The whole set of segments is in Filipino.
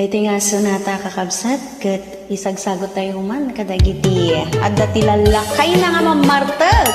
Dahito nga sonata kakabsat, kat isagsagot tayo man kadagiti. At dati lalakay na nga mamartag.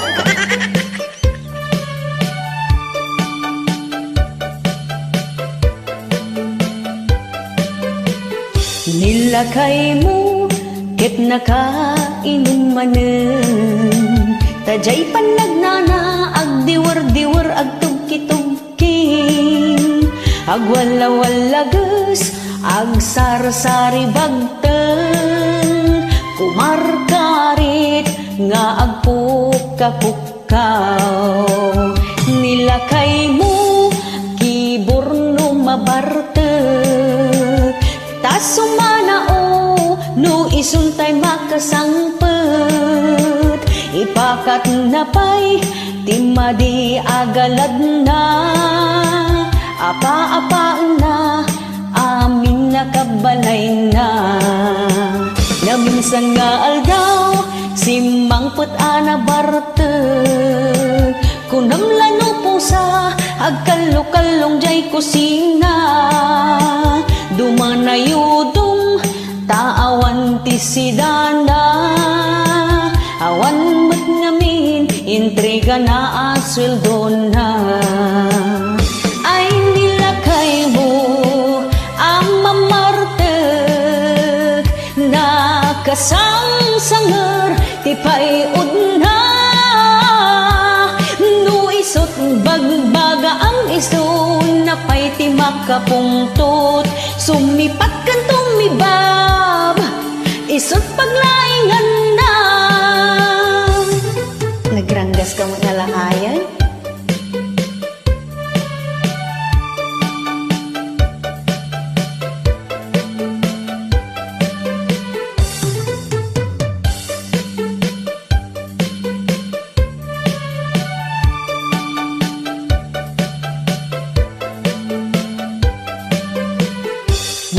Nilakay mo, ket nakainom manen. Tajay panagnana, agdiwar-diwar, agtugki-tugking. Agwala-walagas, agsar-sari bagteng. Kumarkarit, nga agpuka-pukaw. Nilakay mo, kiborno mabartek. Tasumanao, no isuntay makasangpet. Ipakat na pa'y timadi agalad na. Apa-apa na, amin nakabalay na. Na minsan nga aldaw, simangpet ana bartek. Kunam lano pusa, agkalong-kalong jay kusina. Dumanayudong, taawan ti sidana. Awan mat ngamin, intriga na asweldo na. Ay nilakay mo, ang mamartek. Nakasang-sanger, tipay udna. No isot bagbaga ang iso, napay ti makapungtot. Sumipat kan tumibab, isot paglaingan na. Nagranggas ka mo nalahayan?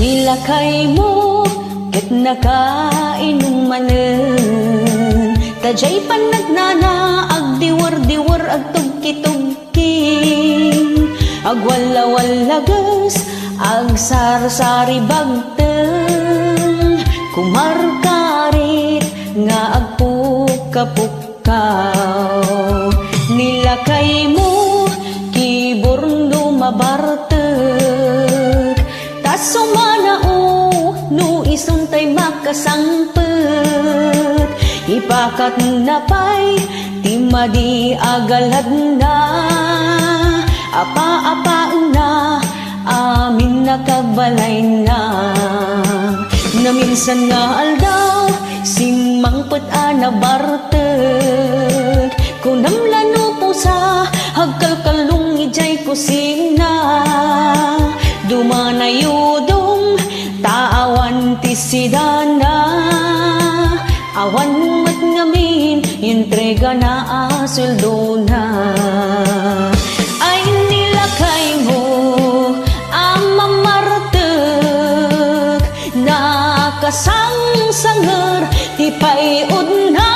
Nilakay mo, ket nakainom manen. Tajay panagnana, agdiwar-diwar, agtugki-tugking. Agwala-walagas, agsar-sari bagteng. Kumarkarit, nga agpuka-pukaw. Nilakay mo, kiborno mabartek. Tasumanao, no isuntay makasangpet. Ipakat na pa'y timadi agalad na. Apa-apa na, amin nakabalay na. Na minsan nga aldaw, simangpet ana bartek. Kunam lano pusa, agkalkalong ijay kusina. Dumanayudong, taawan ti sidana. Awan mat ngamin, intriga na asweldo na. Ay nilakay mo, ang mamartek. Nakasang-sanger, tipay udna.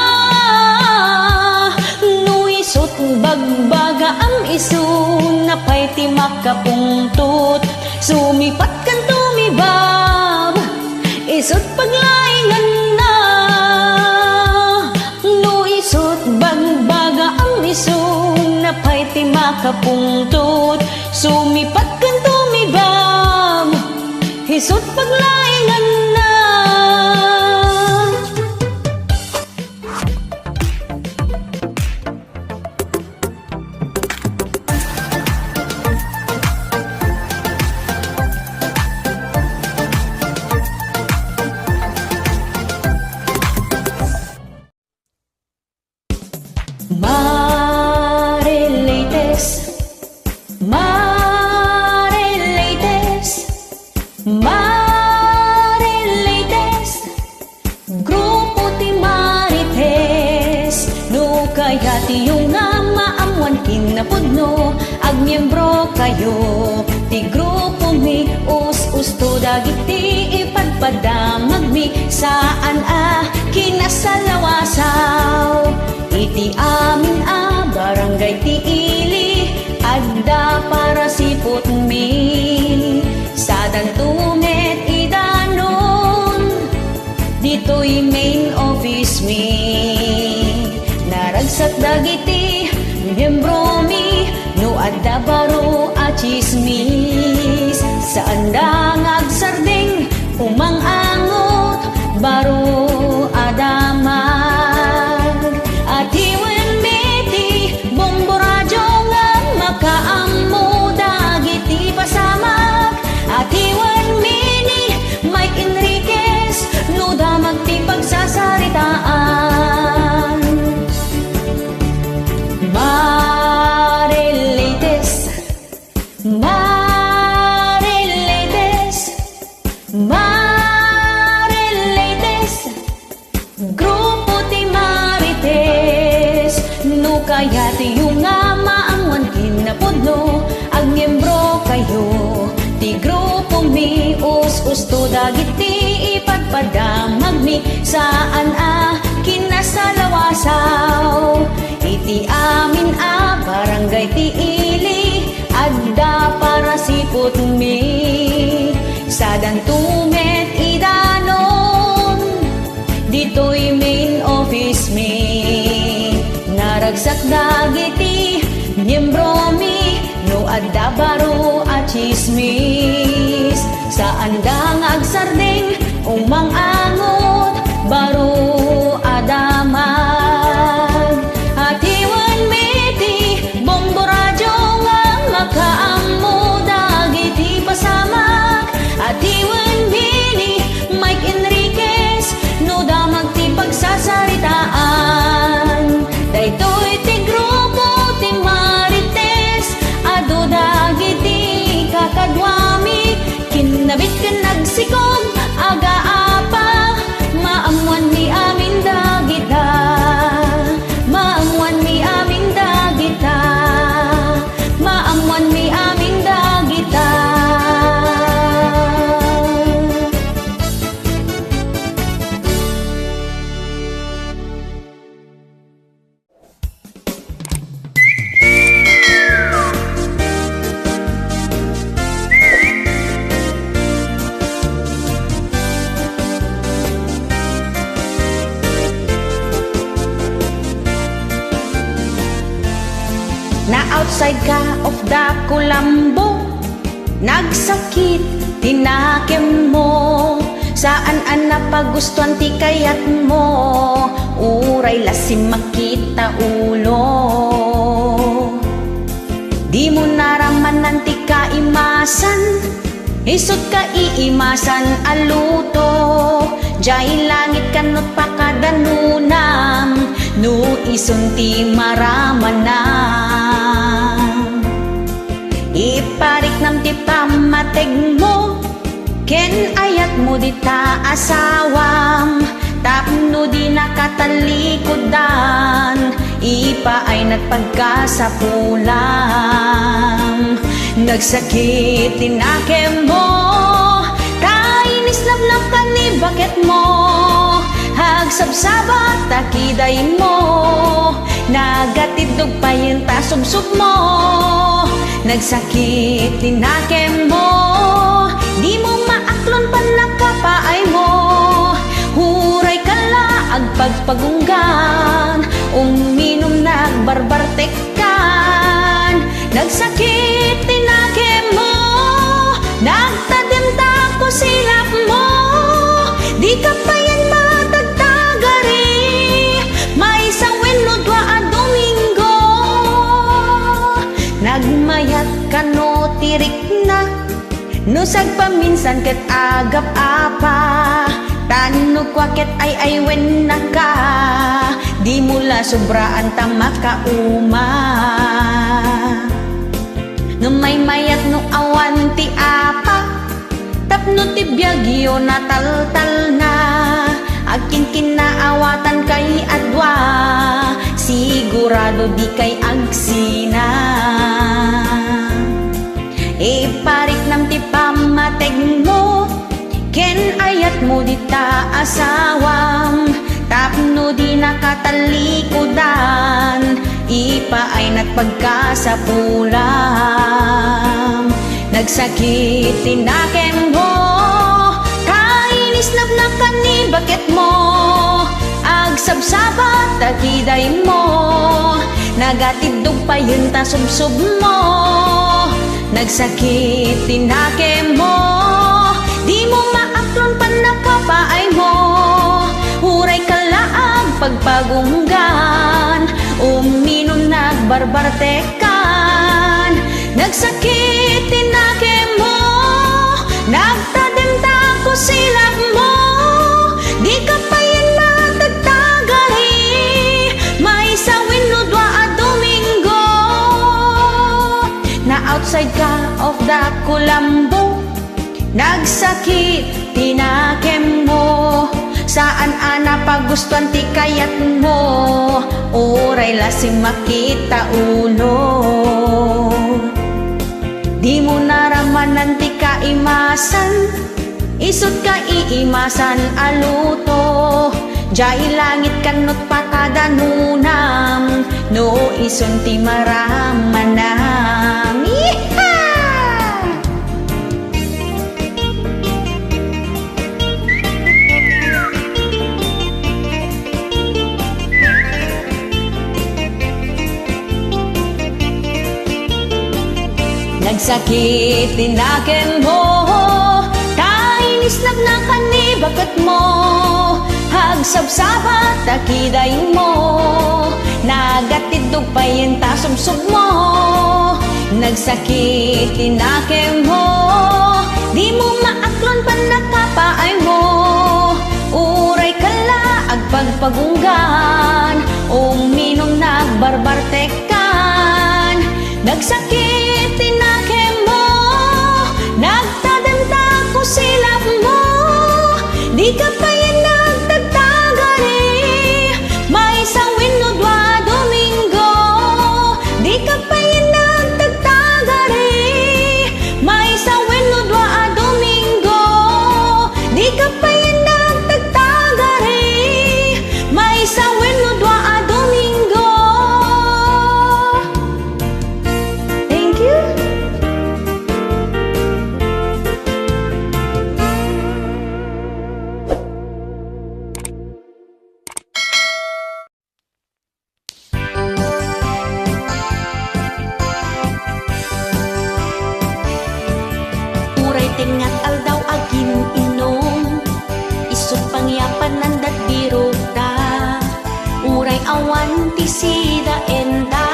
No isot bagbaga ang iso, napay ti makapungtot. Sumipat kan tumibab, isot paglaingan na. No isot bagbaga ang iso, napay ti makapungtot. Sumipat kan tumibab, isot paglaingan na. Marileites, Marileites, Marileites. Grupo ti Marites, no kaya ti yung nga maamuan kinapudno. Agmiyembro kayo, ti grupo mi, us-usto dagiti ipadpadamag mi. Saan kinasalawasaw, iti amin barangay ti ili. Adda para sipot mi, sa dantumet ida kadagiti miyembro mi no adda baro a chismis saan da ngagsarding umang-angot baro adamag at iwen meti bomboradyo nga makaammo dagiti pasamak at iwen mini Mike Enriquez no damag ti pagsasaritaan Marileites Grupo ti Marites no kaya ti yung nga maangwan kinapudno ang miyembro kayo ti grupo mi us-usto dagiti ipagpadamag mi saan kinasalawasaw iti amin barangay ti ili adda para sipot mi sa dantumet idanon dito'y main office mi naragsak dagiti miyembro mi no adda baro a chismis saan da ngagsarding umang-angot baro adamag at iwan meti bomboradyo nga makaammo dagiti pasamak at iwan mini Mike Enriquez no damag ti pagsasaritaan daytoy ti grupo ti Marites adu dagiti kakadwami kinabit ken nagsikog aga-apa maamuan ni amin dagita maamuan ni amin dagita maamuan ni amin dagita na outside ka of the kulambo nagsakit tinakem mo saan napagustuhan ti kayat mo uray lasim makita ulo di mo naramanan ti kaimasan isot ka iimasan aluto jay langit kanot pakadanunam no isunti maramanam iparik nam ti pamateg mo ken ayat mo di ta asawam tapno di nakatalikodan ipaay nat pagkasapulam nagsakit tinakem mo kainis lablab ka ni bakit mo hagsabsabat takiday mo nagatidog pa yung tasubsub mo nagsakit tinakem mo di mo maaklon pa nakapaay mo huray kala agpagpagunggan uminom nagbarbartekan nagsakit tinakem mo nagtadimta ko silap mo di ka pa yan matagtagari may isang wenno dwa a domingo nagmayat ka no tirik na no sagpaminsan ket agap apa tanog kwaket ay wen na ka di mula sobraan ta makauma no may mayat no awan ti apa tapno ti biagyo na taltal na akin kinaawatan kay adwa sigurado di kay agsina iparik nam ti pamateg mo ken ayat mo di ta asawam tapno di nakatalikodan ipaay nat pagkasapulam nagsakit tinakem mo kainis napnakan ni bakit mo Hagsabsabat takiday mo, nagatidog pa yun ta subsub mo. Nagsakit tinake mo, di mo maaklon pan nakapaay mo. Huray kalaag pagpagunggan, uminom nagbarbartekan. Nagsakit tinake mo, nagtademta ko silap mo. Di ka pa yan matagtagali, may sawin no dwa a Domingo. Na outside ka of the kulambo, nagsakit tinakem mo. Saan ana pagustuhan ti kayat mo, oray lasing makita uno. Di mo naramanan ti kaimasan, isut ka iimasan aluto. Jai langit kanot patadanunam, no ison ti maramanam. Nagsakit tinakem mo, kainis nagnakan ni bakat mo. Hagsabsabat takiday mo, nagatidog pa yung tasubsub mo. Nagsakit tinakem mo, di mo maaklon pa nakapaay mo. Uray kala agpagpagunggan, uminom nagbarbartekan. Nagsakit tinakem mo, nagtademta ko silap mo. Di ka pa yan nagtagtagari, may sawin no dwa Domingo. Di ka pa yan nagtagtagari, may sawin no dwa Domingo. Di ka pa yan nagtagtagari, may sawin no dwa Domingo. Thank you. Uray tengat aldaw agin inom, isut pangyapan nandat biruta. Uray awan ti sida enda,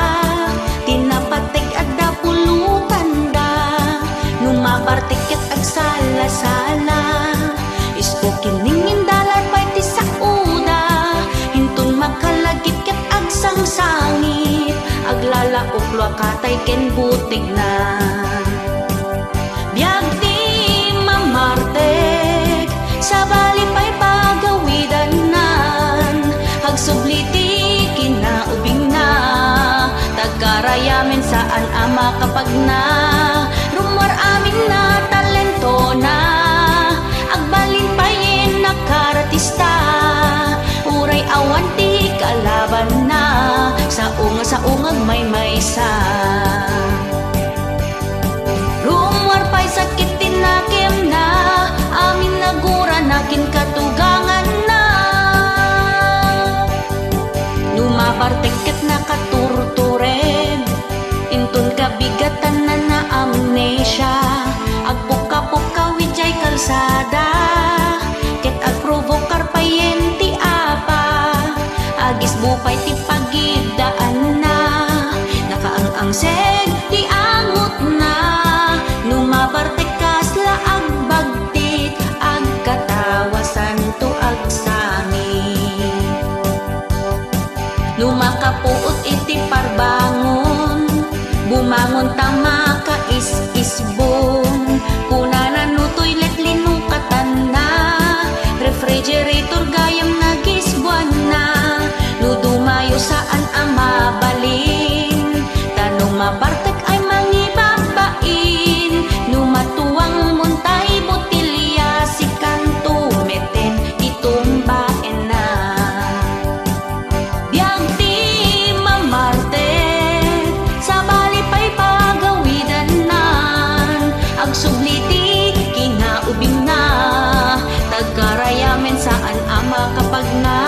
tinapatek adda pulutan da. Numabartiket ag sala-sala, isko kiningin dalar pa'y ti sauda. Hintun makalagit ket ag sangsangit, aglalaok luakatay ken butig na. Biag ti mamartek, sa bali pa'y pagawidanan. Hagsubliti kinaubing na, tagkarayamin saan ama kapag na. Rumor amin na talento na, agbalin pa'yin nakaratista. Uray awan ti kalaban na, sa ungag may maysa. Rumor pa'y sakit tinakem na, amin nagura nakin katugangan na. Numabarteket na katurtured, intun kabigatan na na amnesia. Agpuka-puka wijay kalsada, ket agprovokar payen ti apa. Agis bupay ti pagidaan na, nakaang-ang seg ti angot na. Numabartekas la agbagtit, agkatawasan to agsami. Lumakapuot iti parbangon, bumangon tama ka is-isbon. Kuna na no toilet linukatan na, refrigerator gayam nagisbuan na. Nudumayo saan ang mabalin, tanong mabartek ay mangibabain. Numatuang muntay botilya, si kanto meten itumbaen na. Biag ti mamartek, sa bali pa'y pagawidanan. Agsubliti kinaubing na, tagkarayamen saan ama kapag na.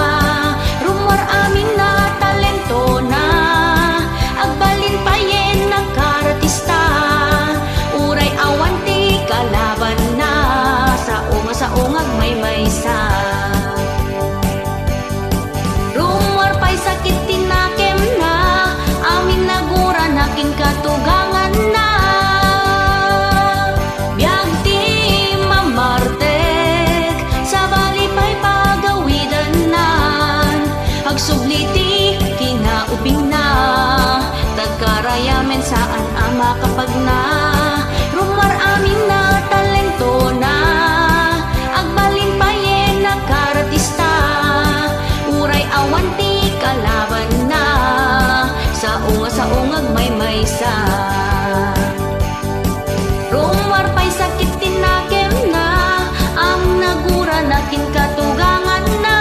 Karayamen saan ama kapag na rumar amin na talento na agbalin payen na karatista uray awanti kalaban na sa ungag may sa rumar pa'y sakit tinakem na ang nagura natin katugangan na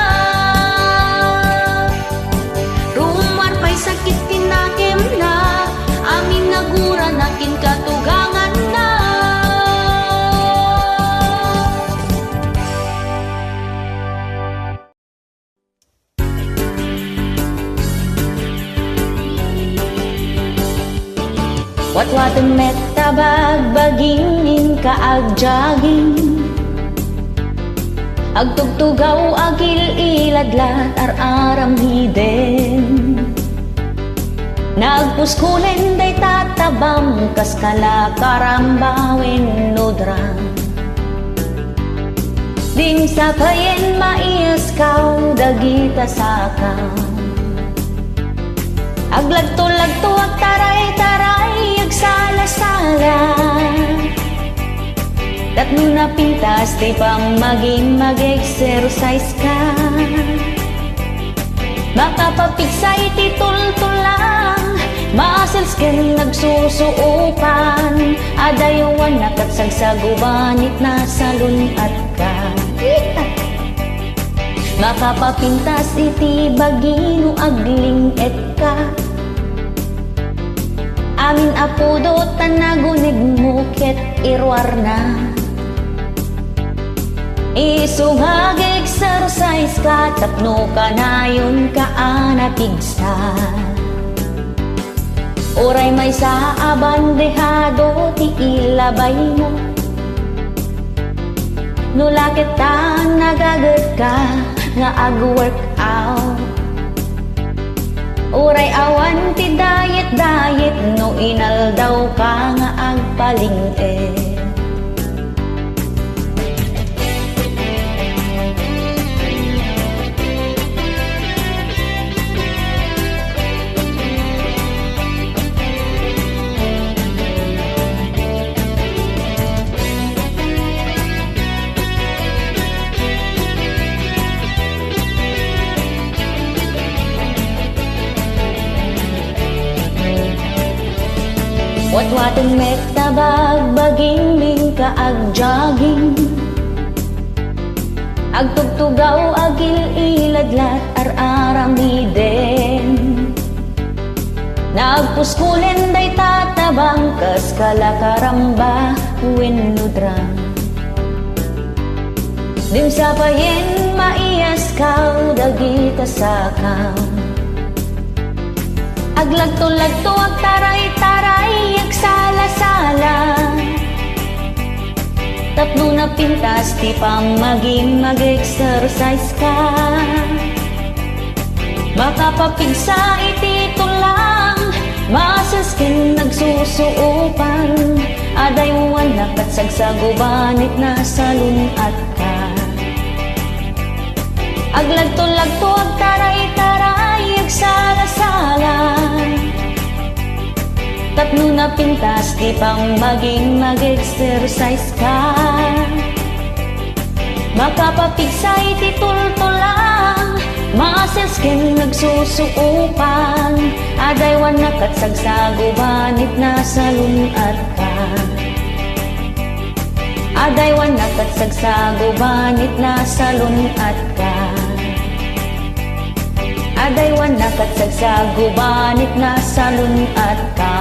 rumar pa'y sakit tinakem na aming nagura natin katugangan na. Watwatan met tabag bagingin kaagjaging agtugtugaw agil iladlat ar-aram hiden nagpuskulen day tatabam kaskala karambawen nodram dim sa payen maiaskaw dagita sakaw aglagto-lagto ag taray-taray ag sala-sala tatno na pintas di pang maging mag-exercise ka makapapigsay titul-tulang muscles ken nagsusuupan adayawan nakatsagsagubanit na salunat ka makapapintas iti bagino agling et ka amin apudo tanagunig mo ket irwar na isungag exercise ka tapno ka na yun ka anapigsa oray may sa abandehado ti ilabay mo nulakit ta nagagat ka nga ag-workout oray awan ti diet no inaldaw ka nga agpaling-e watwatan met tabag bagingling ka ag-jogging agtugtugaw agil iladlat ar-aram hiden nagpuskulen day tatabang kaskala karamba wenudram dim sa payen maiaskaw dagita sakaw aglagto-lagto ag taray-taray ag sala-sala tapno na pintas ti pang maging mag-exercise ka makapapigsa iti tulang muscles ken nagsusuupan adaywan nakatsagsagubanit na salunat ka aglagto-lagto ag taray-taray ag sala-sala tapno na pintas di pang maging mag-exercise ka makapapigsay ti tultulang muscles ken nagsusuupan adaywan nakatsagsagubanit na salunat ka adaywan nakatsagsagubanit na salunat ka adaywan nakatsagsagubanit na salunat ka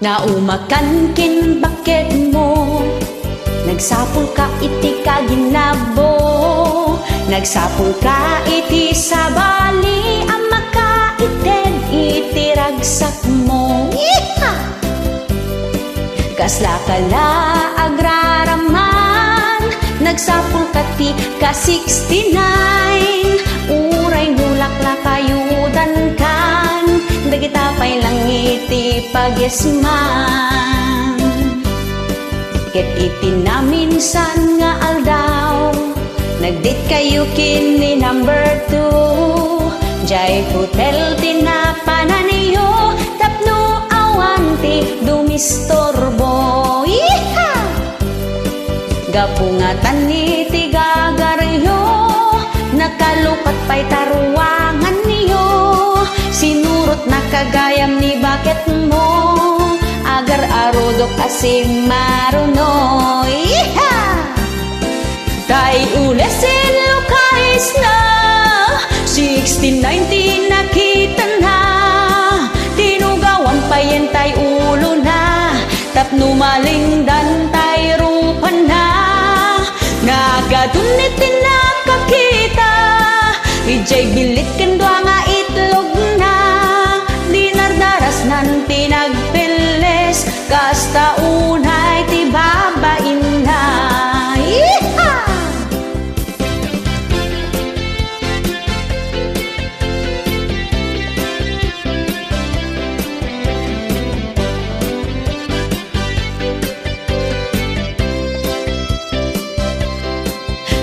naumakan kin bakit mo nagsapul ka iti kaginabo nagsapul ka iti sabali ang makaiten iti ragsak mo kasla kala agraraman nagsapul kati ka 69. Uray nulakla kayudan kan, dagita pa'y langiti pagyesman. Ket iti naminsan nga aldaw, nagdate kayo kini number 2. Jay hotel tinapanan niyo, tapno awanti dumistorbo. Yeeha! Gapungatan ni tigagaryo, nakalupat pa'y taruangan niyo. Sinurot na kagayam ni bakit mo, agar arodok asim maruno. Yeeha! Tay ulesin lukais na 1619 nakita na, tinugawan pa yan tay ulo na, tapno malingdan tay rupan na. Nagadunitin na kakita, ijay bilit kendwa nga itlog na, dinardaras nan tinagpiles, kasta unay ti babain na. Yeeha!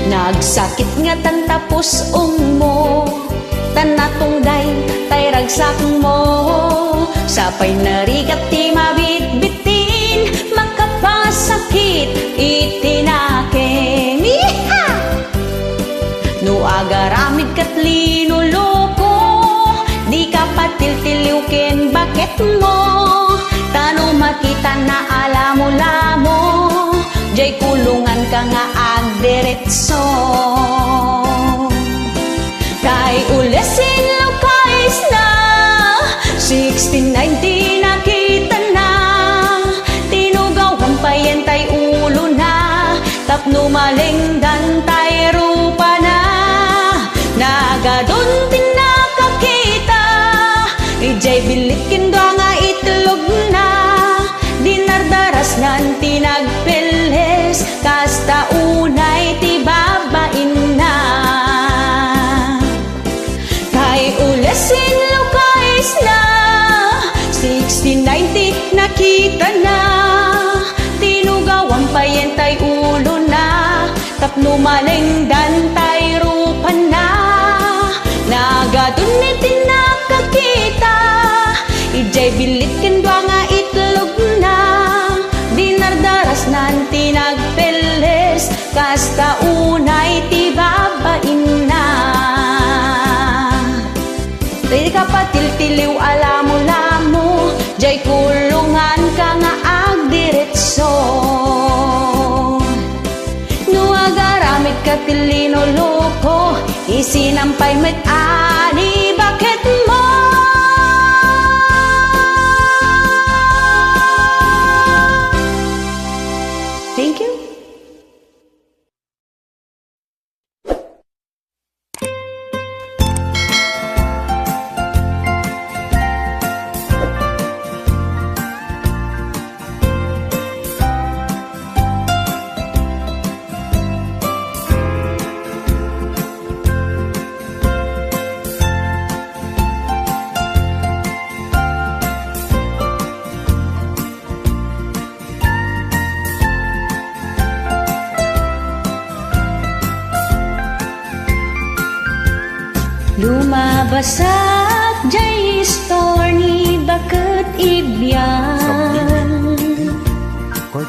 Nagsakit nga tan tapos mo, tanatungday tay ragsak mo. Sapay narigat ti mabitbitin, makapasakit itinakin. Iha! No agaramid kat linuloko, di ka patiltiliukin bakit mo. Tano makita na alamulamo, jay kulungan ka nga agdiretso. Tay ulesin lukais na 1619 nakita na, tinugawan pa yan tay ulo na, tapno malingdan tay rupa na. Nagadun din nakakita, ijay bilit kindwa nga itlog na, dinardaras nan tinagpiles, kasta unay ti babain na. Tay ulesin lukais na 1690 nakita na, tinugawan pa yan tay ulo na, tapno malingdan tay rupan na. Nagadunitin nakakita, ijay bilit kendwa nga itlog na, dinardaras nan tinagpiles, kasta unay ti babain na. Di ka patiltiliw alamo-lamo, jay kulungan ka nga agdiretso. No agaramid ka tilinuloko, isinampay met ani bakit mo. Thank you. Lumabasak jay store ni bakit ibyan,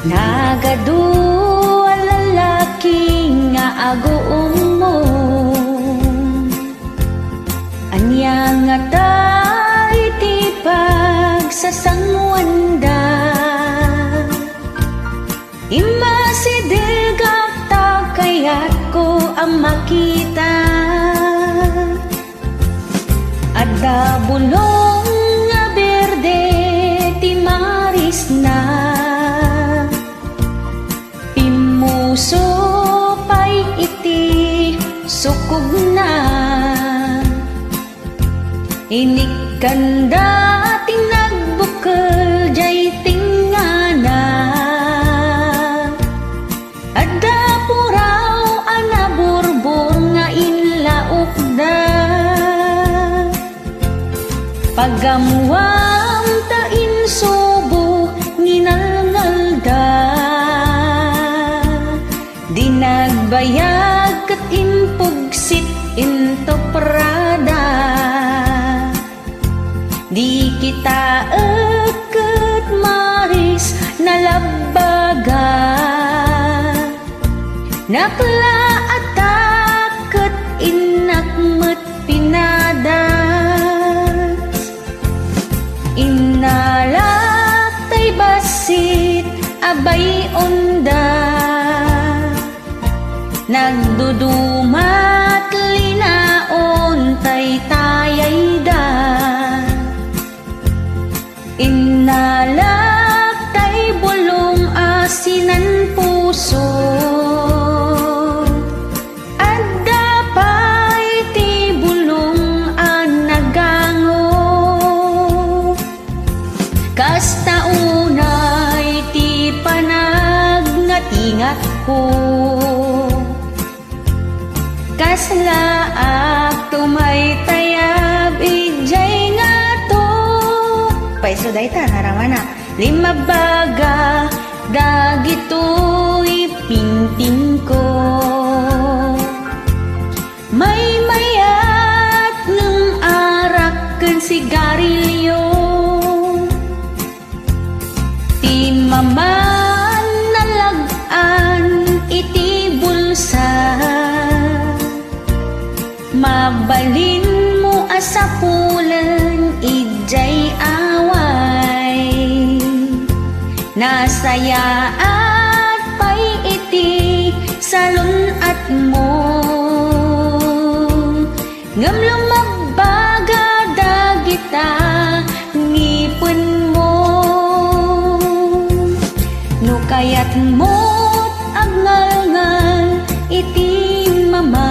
nagadu lalaki nga agoong mo. Anya nga tayo ti pagsasangwanda, imasidilgak ta kayat ko ang makita. Adda bulong nga berde ti maris na, pimuso pa'y iti sukog na. Inikanda ting nagbukal jay tingana, adda puraw Pagamuam tain subo nginalngalda, di nagbayag kat impugsit into prada. Di kita eket maris nalabaga, nakla at taket inakmet pinadas. Inalak tay basit abay onda, nagdudumat linaon tay tayay da. Inalak tay bulong asinan puso, at dapay ti bulong an nagango. Kasta unay ti panagnatingat ko, kaslaak tumay tayab ijay nga to. Paiso dayta naramana lima baga dagito'y pinting ko. May mayat ng arak ken sigarilyo, ti maman nalagan iti bulsa. Mabalin mo asapulan ijay away, nasaya at pay iti salon at mo. Ngam lumabaga dagita ngipon mo, no kayat mo't agngal-ngal iti mama.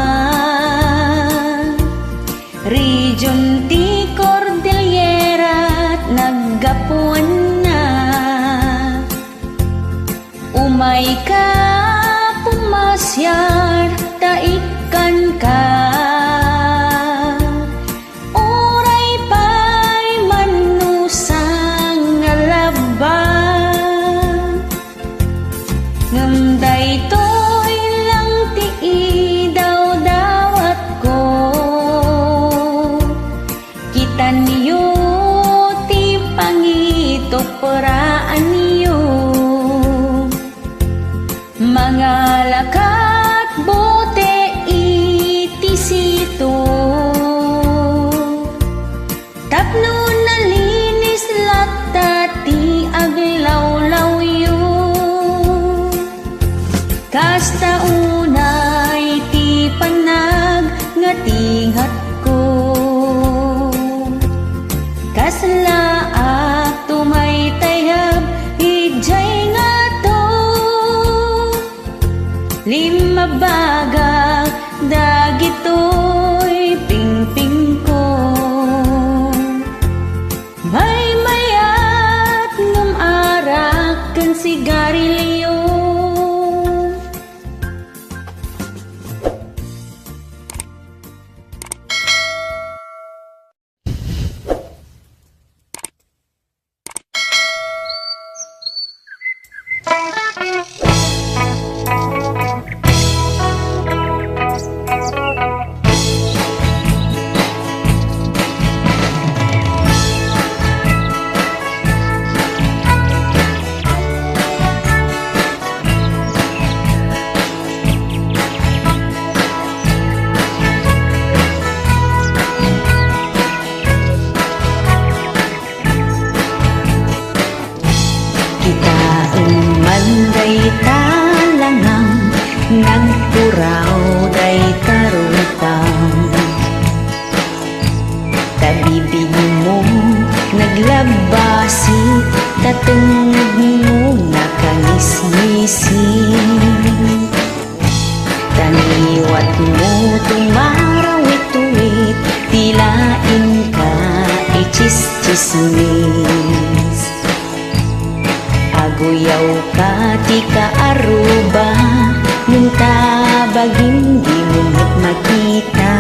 Region ti Cordillera naggapuan na, umay ka pumasyar taikan ka. Oray pa'y manusang ngalaban, ngamday to'y lang ti idaw-dawat ko. Kitan niyo ti pangito paraan niyo, mga lakat bote iti sito. Tapno nalinis latta ti aglawlaw yo, kasta unay ti panag ngatingat ko. Kaslaak tumay tayab ijay nga to, lima baga dagito'y pingping ko. May mayat ngam arak ken sigarilyo. Nagpuraw day tarupang, tabibig mo naglabasi, tatungog mo nakanismisi. Taniwat mo tumarawit-wit, tilain ka ichis-chismis. Aguyaw ka ti kaaruba, nung tabagin di mo makita.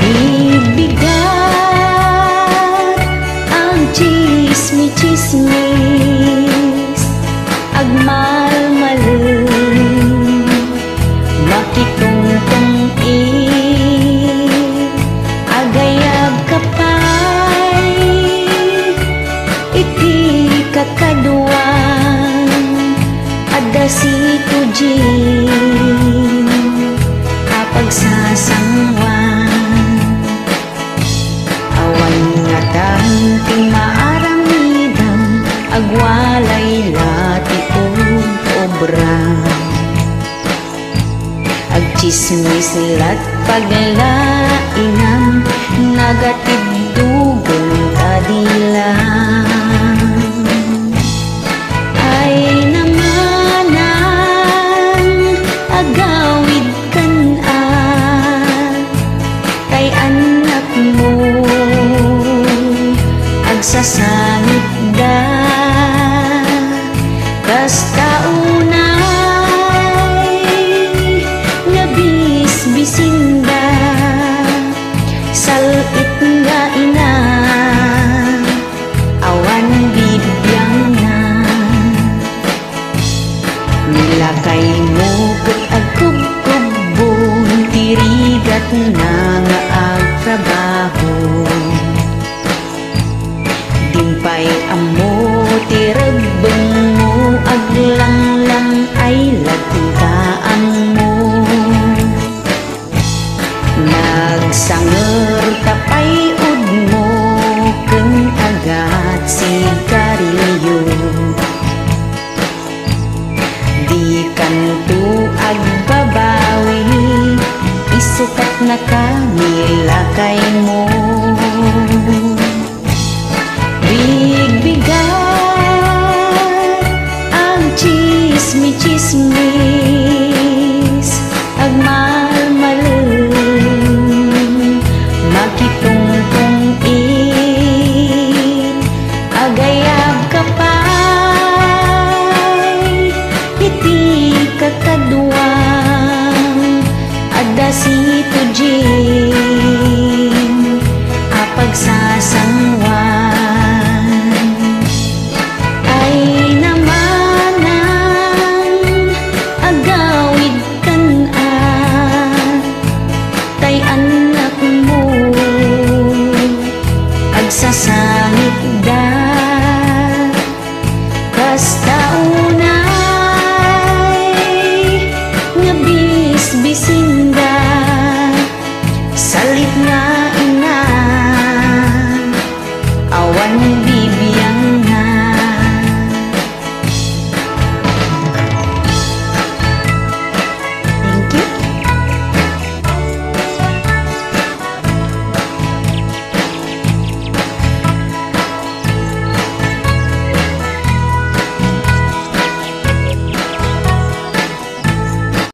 Ibigay tungtong agayab kapay iti kakaduan ada si tujin apagsasangwan awan nga tanti maaramidam agwalay lati obra agchismis lat paglainam nagatid